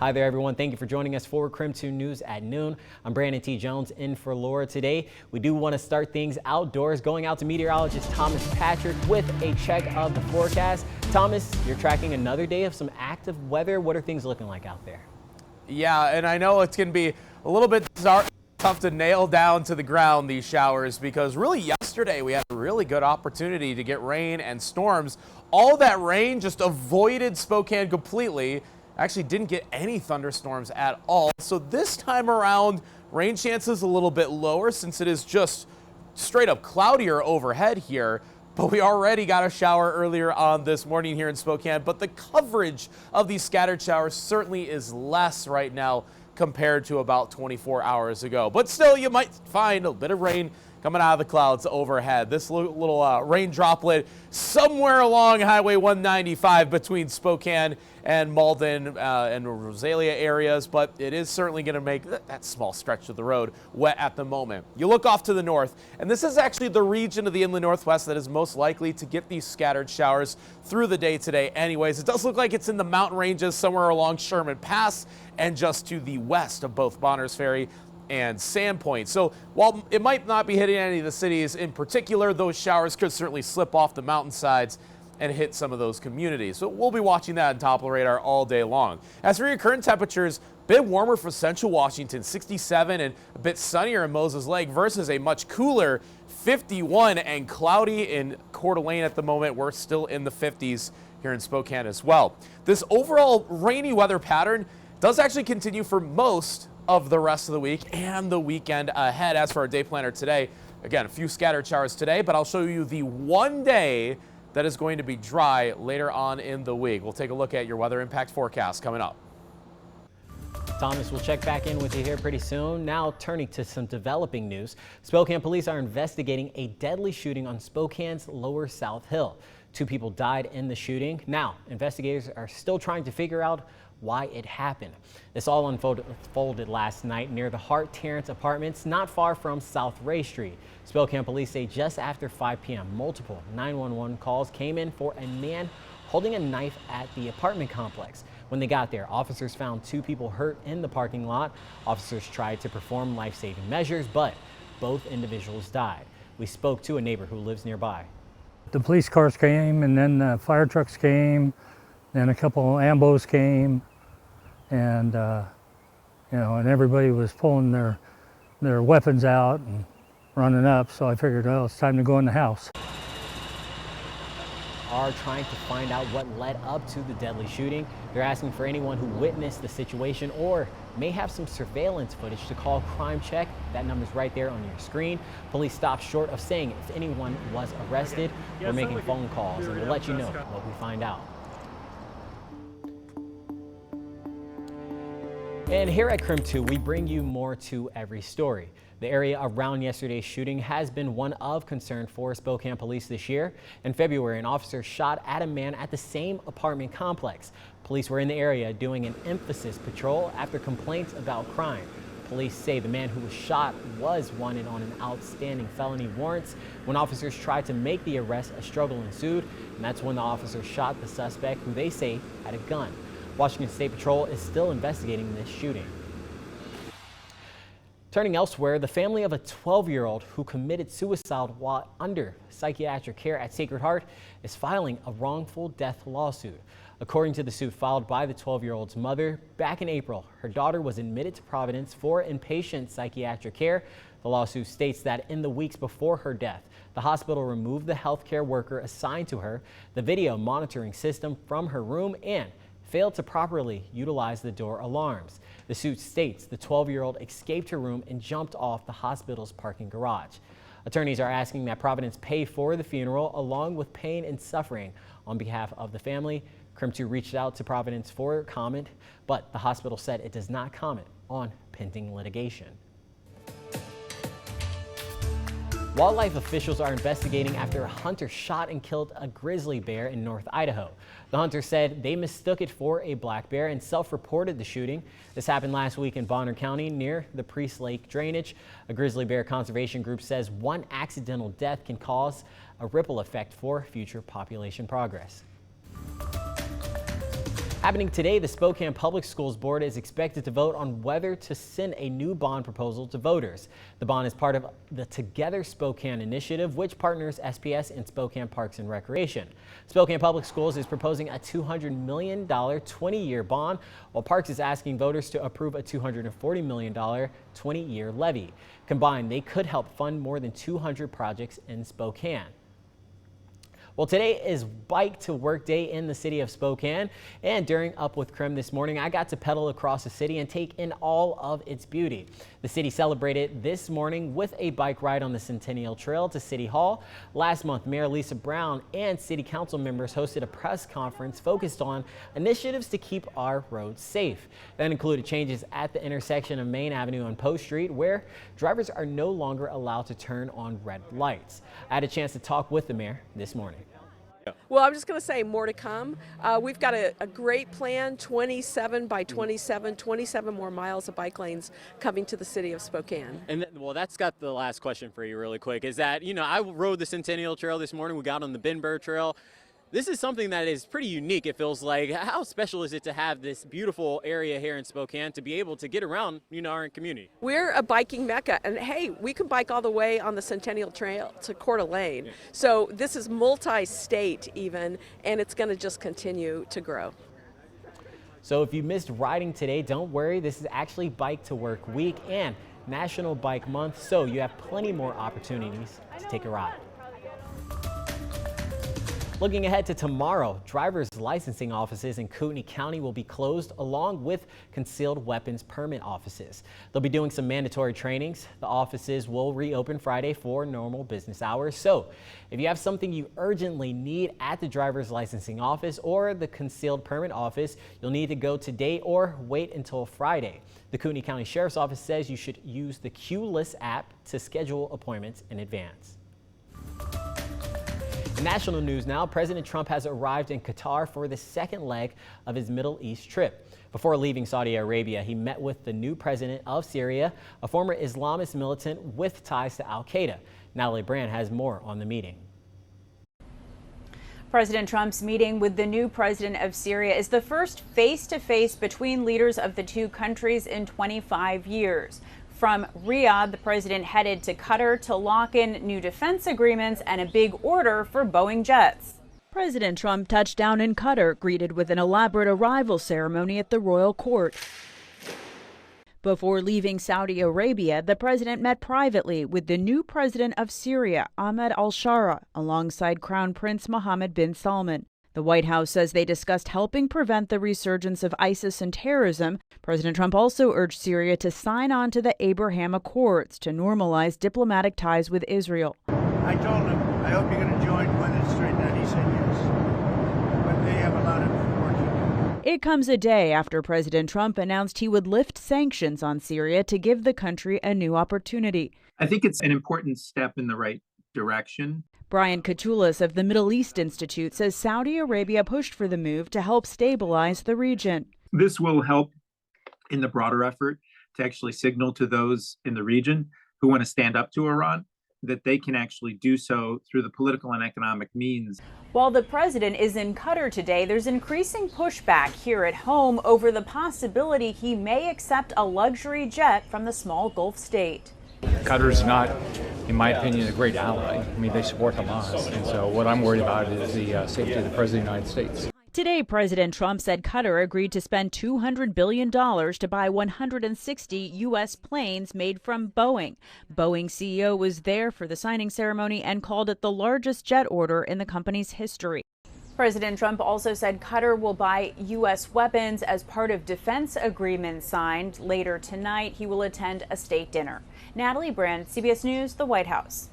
Hi there, everyone. Thank you for joining us for KREM 2 News at noon. I'm Brandon T. Jones in for Laura today. We do want to start things outdoors, going out to meteorologist Thomas Patrick with a check of the forecast. Thomas, you're tracking another day of some active weather. What are things looking like out there? Yeah, and I know it's going to be a little bit tough to nail down to the ground these showers, because really yesterday we had a really good opportunity to get rain and storms. All that rain just avoided Spokane completely. Actually didn't get any thunderstorms at all. So this time around, rain chances a little bit lower since it is just straight up cloudier overhead here. But we already got a shower earlier on this morning here in Spokane. But the coverage of these scattered showers certainly is less right now compared to about 24 hours ago. But still, you might find a bit of rain coming out of the clouds overhead. This little rain droplet somewhere along Highway 195 between Spokane and Malden and Rosalia areas, but it is certainly going to make that small stretch of the road wet at the moment. You look off to the north, and this is actually the region of the inland northwest that is most likely to get these scattered showers through the day today anyways. It does look like it's in the mountain ranges somewhere along Sherman Pass and just to the west of both Bonners Ferry and Sandpoint. So while it might not be hitting any of the cities in particular, those showers could certainly slip off the mountainsides and hit some of those communities. So we'll be watching that on top of the radar all day long. As for your current temperatures, a bit warmer for central Washington, 67, and a bit sunnier in Moses Lake versus a much cooler 51 and cloudy in Coeur d'Alene at the moment. We're still in the 50s here in Spokane as well. This overall rainy weather pattern does actually continue for most of the rest of the week and the weekend ahead. As for our day planner today, again, a few scattered showers today, but I'll show you the one day that is going to be dry later on in the week. We'll take a look at your weather impact forecast coming up. Thomas, we'll check back in with you here pretty soon. Now turning to some developing news. Spokane police are investigating a deadly shooting on Spokane's Lower South Hill. 2 people died in the shooting. Now, investigators are still trying to figure out why it happened. This all unfolded last night near the Hart Terrace Apartments, not far from South Ray Street. Spokane police say just after 5 p.m., multiple 911 calls came in for a man holding a knife at the apartment complex. When they got there, officers found 2 people hurt in the parking lot. Officers tried to perform life-saving measures, but both individuals died. We spoke to a neighbor who lives nearby. The police cars came, and then fire trucks came, then a couple of ambos came, and and everybody was pulling their weapons out and running up. So I figured, well, it's time to go in the house. Are trying to find out what led up to the deadly shooting. They're asking for anyone who witnessed the situation or may have some surveillance footage to call Crime Check. That number's right there on your screen. Police stopped short of saying if anyone was arrested. We're making phone calls and we'll let you know what we find out. And here at KREM 2, we bring you more to every story. The area around yesterday's shooting has been one of concern for Spokane police this year. In February, an officer shot at a man at the same apartment complex. Police were in the area doing an emphasis patrol after complaints about crime. Police say the man who was shot was wanted on an outstanding felony warrants. When officers tried to make the arrest, a struggle ensued, and that's when the officers shot the suspect, who they say had a gun. Washington State Patrol is still investigating this shooting. Turning elsewhere, the family of a 12-year-old who committed suicide while under psychiatric care at Sacred Heart is filing a wrongful death lawsuit. According to the suit filed by the 12-year-old's mother, back in April, her daughter was admitted to Providence for inpatient psychiatric care. The lawsuit states that in the weeks before her death, the hospital removed the healthcare worker assigned to her, the video monitoring system from her room, and failed to properly utilize the door alarms. The suit states the 12-year-old escaped her room and jumped off the hospital's parking garage. Attorneys are asking that Providence pay for the funeral along with pain and suffering on behalf of the family. KREM 2 reached out to Providence for comment, but the hospital said it does not comment on pending litigation. Wildlife officials are investigating after a hunter shot and killed a grizzly bear in North Idaho. The hunter said they mistook it for a black bear and self-reported the shooting. This happened last week in Bonner County near the Priest Lake drainage. A grizzly bear conservation group says one accidental death can cause a ripple effect for future population progress. Happening today, the Spokane Public Schools Board is expected to vote on whether to send a new bond proposal to voters. The bond is part of the Together Spokane initiative, which partners SPS and Spokane Parks and Recreation. Spokane Public Schools is proposing a $200 million 20-year bond, while Parks is asking voters to approve a $240 million 20-year levy. Combined, they could help fund more than 200 projects in Spokane. Well, today is Bike to Work Day in the city of Spokane, and during Up with KREM this morning, I got to pedal across the city and take in all of its beauty. The city celebrated this morning with a bike ride on the Centennial Trail to City Hall. Last month, Mayor Lisa Brown and city council members hosted a press conference focused on initiatives to keep our roads safe. That included changes at the intersection of Main Avenue and Post Street, where drivers are no longer allowed to turn on red lights. I had a chance to talk with the mayor this morning. Well, I'm just going to say more to come. We've got a great plan, 27 by 27, 27 more miles of bike lanes coming to the city of Spokane. And well, that's got the last question for you really quick, is that, I rode the Centennial Trail this morning. We got on the Ben Burr Trail. This is something that is pretty unique, it feels like. How special is it to have this beautiful area here in Spokane to be able to get around, our community? We're a biking mecca, and hey, we can bike all the way on the Centennial Trail to Coeur d'Alene. So this is multi-state even, and it's going to just continue to grow. So if you missed riding today, don't worry. This is actually Bike to Work Week and National Bike Month, so you have plenty more opportunities to take a ride. Looking ahead to tomorrow, driver's licensing offices in Kootenai County will be closed along with concealed weapons permit offices. They'll be doing some mandatory trainings. The offices will reopen Friday for normal business hours. So if you have something you urgently need at the driver's licensing office or the concealed permit office, you'll need to go today or wait until Friday. The Kootenai County Sheriff's Office says you should use the Q-List app to schedule appointments in advance. National news now. President Trump has arrived in Qatar for the second leg of his Middle East trip. Before leaving Saudi Arabia, he met with the new president of Syria, a former Islamist militant with ties to al-Qaeda. Natalie Brand has more on the meeting. President Trump's meeting with the new president of Syria is the first face-to-face between leaders of the two countries in 25 years. From Riyadh, the president headed to Qatar to lock in new defense agreements and a big order for Boeing jets. President Trump touched down in Qatar, greeted with an elaborate arrival ceremony at the royal court. Before leaving Saudi Arabia, the president met privately with the new president of Syria, Ahmed al-Shara, alongside Crown Prince Mohammed bin Salman. The White House says they discussed helping prevent the resurgence of ISIS and terrorism. President Trump also urged Syria to sign on to the Abraham Accords to normalize diplomatic ties with Israel. I told him, I hope you're going to join when it's straightened out. He said yes. But they have a lot of work to do. It comes a day after President Trump announced he would lift sanctions on Syria to give the country a new opportunity. I think it's an important step in the right direction. Brian Katulis of the Middle East Institute says Saudi Arabia pushed for the move to help stabilize the region. This will help in the broader effort to actually signal to those in the region who want to stand up to Iran that they can actually do so through the political and economic means. While the president is in Qatar today, there's increasing pushback here at home over the possibility he may accept a luxury jet from the small Gulf state. Qatar's not, in my opinion, a great ally. I mean, they support Hamas, and so what I'm worried about is the safety of the President of the United States. Today, President Trump said Qatar agreed to spend $200 billion to buy 160 U.S. planes made from Boeing. Boeing CEO was there for the signing ceremony and called it the largest jet order in the company's history. President Trump also said Qatar will buy U.S. weapons as part of defense agreements signed. Later tonight, he will attend a state dinner. Natalie Brand, CBS News, the White House.